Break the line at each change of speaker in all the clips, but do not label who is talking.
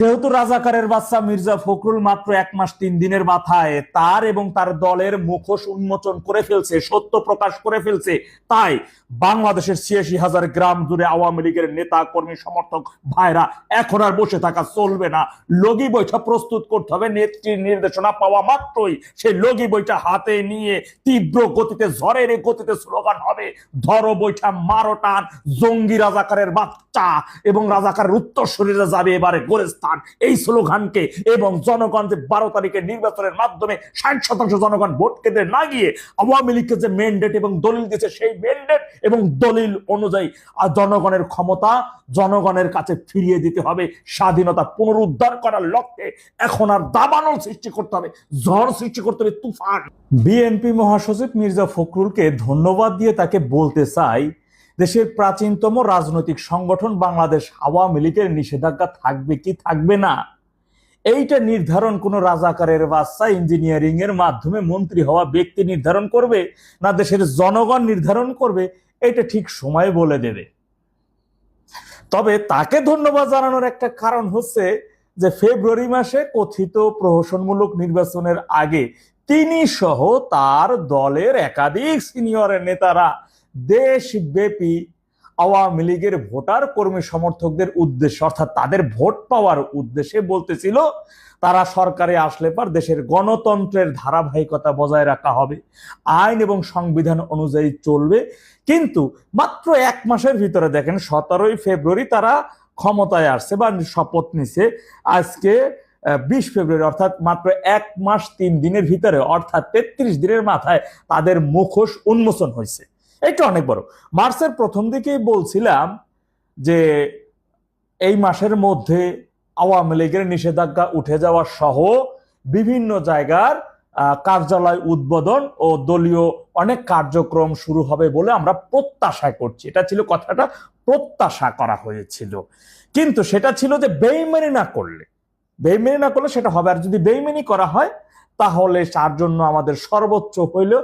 যেহেতু রাজাকারের বাচ্চা মির্জা ফখরুল মাত্র 1 মাস 3 দিনের মাথায় তার এবং তার দলের মুখোশ উন্মোচন করে ফেলছে, সত্য প্রকাশ করে ফেলছে, তাই বাংলাদেশের 86,000 গ্রাম জুড়ে আওয়ামী লীগের নেতা কর্মী সমর্থক ভাইরা এখন আর বসে থাকা চলবে না। লগি বইটা প্রস্তুত করতে হবে। নেত্রীর নির্দেশনা পাওয়া মাত্রই সেই লগি বইটা হাতে নিয়ে তীব্র গতিতে, ঝড়ের গতিতে স্লোগান হবে, ধরো বইটা মারো টান, জঙ্গি রাজাকারের বাচ্চা এবং রাজাকারের উত্তরসূরিরা যাবে এবারে গোরেস্তান। এই স্লোগানকে এবং জনগণ যে 12 তারিখের নির্বাচনের মাধ্যমে 60% জনগণ ভোট কেন্দ্রে না গিয়ে আওয়ামী লীগকে যে ম্যান্ডেট এবং দলিল দিয়েছে, সেই ম্যান্ডেট এবং দলিল অনুযায়ী জনগণের ক্ষমতা জনগণের কাছে ফিরিয়ে দিতে হবে। স্বাধীনতা পুনরুদ্ধার করার লক্ষ্যে এখন আর দাবানল সৃষ্টি করতে হবে, ঝড় সৃষ্টি করতে হবে, তুফান। বিএনপি মহাসচিব মির্জা ফখরুলকে ধন্যবাদ দিয়ে তাকে বলতে চাই, দেশের প্রাচীনতম রাজনৈতিক সংগঠন বাংলাদেশ আওয়ামী লীগের নিষেধাজ্ঞা থাকবে কি থাকবে না, এইটা নির্ধারণ কোন রাজাকারের বাচ্চা ইঞ্জিনিয়ারিং এর মাধ্যমে মন্ত্রী হওয়া ব্যক্তি নির্ধারণ করবে না দেশের জনগণ নির্ধারণ করবে, এটা ঠিক সময় বলে দেবে। তবে তাকে ধন্যবাদ জানানোর একটা কারণ হচ্ছে যে ফেব্রুয়ারি মাসে কথিত প্রহসনমূলক নির্বাচনের আগে তিনি সহ তার দলের একাধিক সিনিয়র নেতারা দেশব্যাপী আওয়ামী লীগের ভোটার কর্মী সমর্থকদের উদ্দেশ্যে, অর্থাৎ তাদের ভোট পাওয়ার উদ্দেশ্যে বলতেছিল তারা সরকারে আসলে পর দেশের গণতন্ত্রের ধারাবাহিকতা বজায় রাখা হবে, আইন এবং সংবিধান অনুযায়ী চলবে। কিন্তু মাত্র 1 মাসের ভিতরে দেখেন 17ই ফেব্রুয়ারি তারা ক্ষমতায় আসছে বা শপথ নিছে, আজকে 20 ফেব্রুয়ারি, অর্থাৎ মাত্র 1 মাস 3 দিনের ভিতরে, অর্থাৎ 33 দিনের মাথায় তাদের মুখোশ উন্মোচন হয়েছে। এটা অনেক বড়। মার্চের প্রথম দিকেই বলছিলাম যে এই মাসের মধ্যে আওয়ামী লীগের নিষেধাজ্ঞা উঠে যাওয়া সহ বিভিন্ন জায়গার কার্যালয় উদ্বোধন ও দলীয় অনেক কার্যক্রম শুরু হবে বলে আমরা প্রত্যাশা করছি। এটা ছিল কথাটা, প্রত্যাশা করা হয়েছিল, কিন্তু সেটা ছিল যে বেইমানি না করলে সেটা হবে। আর যদি বেইমানি করা হয় তাহলে তার জন্য আমাদের সর্বোচ্চ হইলেও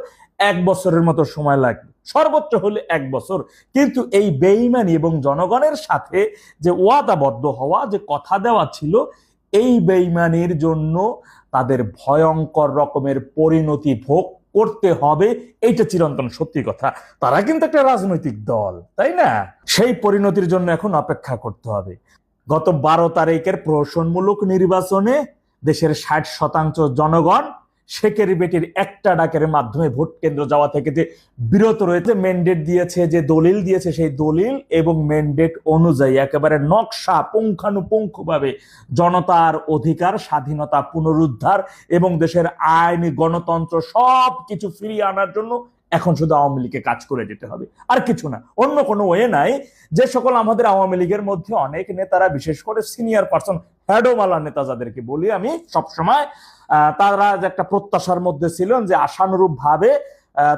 1 বছরের মতো সময় লাগবে, সর্বোচ্চ হলে 1 বছর। কিন্তু এই বেইমানি এবং জনগণের সাথে যে ওয়াদাবদ্ধ হওয়া, যে কথা দেওয়া ছিল, এই বেইমানির জন্য তাদের ভয়ঙ্কর রকমের পরিণতি ভোগ করতে হবে। এইটা চিরন্তন সত্যি কথা। তারা কিন্তু একটা রাজনৈতিক দল, তাই না? সেই পরিণতির জন্য এখন অপেক্ষা করতে হবে। গত 12 তারিখের প্রহসনমূলক নির্বাচনে দেশের 60% জনগণ শেখের বেটির একটা ডাকের মাধ্যমে ভোট কেন্দ্র যাওয়া থেকে যে বিরত রয়েছে, ম্যান্ডেট দিয়েছে, যে দলিল দিয়েছে, সেই দলিল এবং ম্যান্ডেট অনুযায়ী একেবারে নকশা পুঙ্খানুপুঙ্খভাবে জনতার অধিকার, স্বাধীনতা পুনরুদ্ধার এবং দেশের আইন, গণতন্ত্র সব কিছু ফিরিয়ে আনার জন্য এখন শুধু আওয়ামী লীগকে কাজ করে যেতে হবে, আর কিছু না, অন্য কোনো ওয়ে নাই। যে সকল আমাদের আওয়ামী লীগের মধ্যে অনেক নেতারা, বিশেষ করে সিনিয়র পার্সন, হ্যাডোমালা নেতা যাদেরকে বলি আমি সবসময়, তারা যে একটা প্রত্যাশার মধ্যে ছিলেন যে আশানুরূপ ভাবে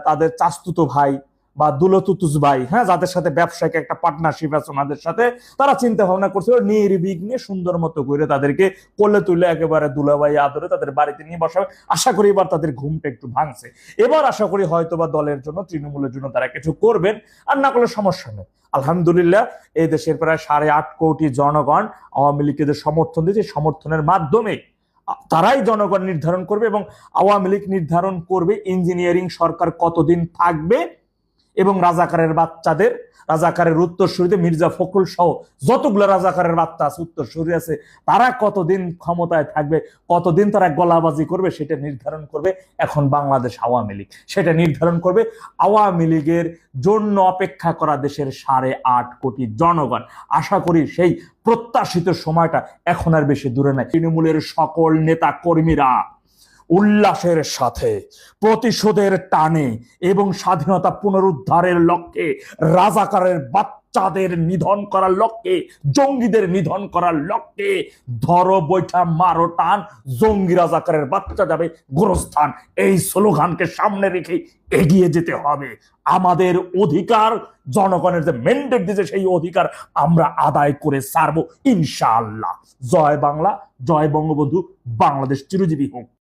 তাদের চাস্তুতো ভাই বা দুলতুতুস ভাই, হ্যাঁ, যাদের সাথে ব্যবসায়িক একটা পার্টনারশিপ আছে ওনাদের সাথে, তারা চিন্তা ভাবনা করছিল নির্বিঘ্নে সুন্দর মতো করে তাদেরকে কোলে তুলে একেবারে দুলাভাই আদরে তাদের বাড়িতে নিয়ে বসাবে। আশা করি এবার তাদের ঘুমটা একটু ভাঙছে। এবার আশা করি হয়তো বা দলের জন্য, তৃণমূলের জন্য তারা কিছু করবেন, আর না করলে সমস্যা নেই। আলহামদুলিল্লাহ, এই দেশের প্রায় 8.5 কোটি জনগণ আওয়ামী লীগকে যে সমর্থন দিয়েছে, সমর্থনের মাধ্যমে তারাই জনগণ নির্ধারণ করবে এবং আওয়ামী লীগ নির্ধারণ করবে ইঞ্জিনিয়ারিং সরকার কতদিন থাকবে এবং রাজাকারের বাচ্চাদের, রাজাকারের উত্তরসূরিদের, মির্জা ফখরুল সহ যতগুলো রাজাকারের বাচ্চা আছে, উত্তরসূরি আছে, তারা কতদিন ক্ষমতায় থাকবে, কতদিন তারা গলাবাজি করবে, সেটা নির্ধারণ করবে এখন বাংলাদেশ আওয়ামী লীগ। সেটা নির্ধারণ করবে আওয়ামী লীগের জন্য অপেক্ষা করা দেশের 8.5 কোটি জনগণ। আশা করি সেই প্রত্যাশিত সময়টা এখন আর বেশি দূরে নাই। তৃণমূলের সকল নেতা কর্মীরা উল্লাসের সাথে, প্রতিশোধের টানে এবং স্বাধীনতা পুনরুদ্ধারের লক্ষ্যে, রাজাকারের বাচ্চাদের নিধন করার লক্ষ্যে, জঙ্গিদের নিধন করার লক্ষ্যে, ধরো বৈঠা মারো টান, জঙ্গি রাজাকারের বাচ্চা যাবে গোরস্থান, এই স্লোগানকে সামনে রেখে এগিয়ে যেতে হবে। আমাদের অধিকার, জনগণের যে ম্যান্ডেট দিয়েছে, সেই অধিকার আমরা আদায় করে ছাড়বো ইনশাআল্লাহ। জয় বাংলা, জয় বঙ্গবন্ধু, বাংলাদেশ চিরজীবী হোক।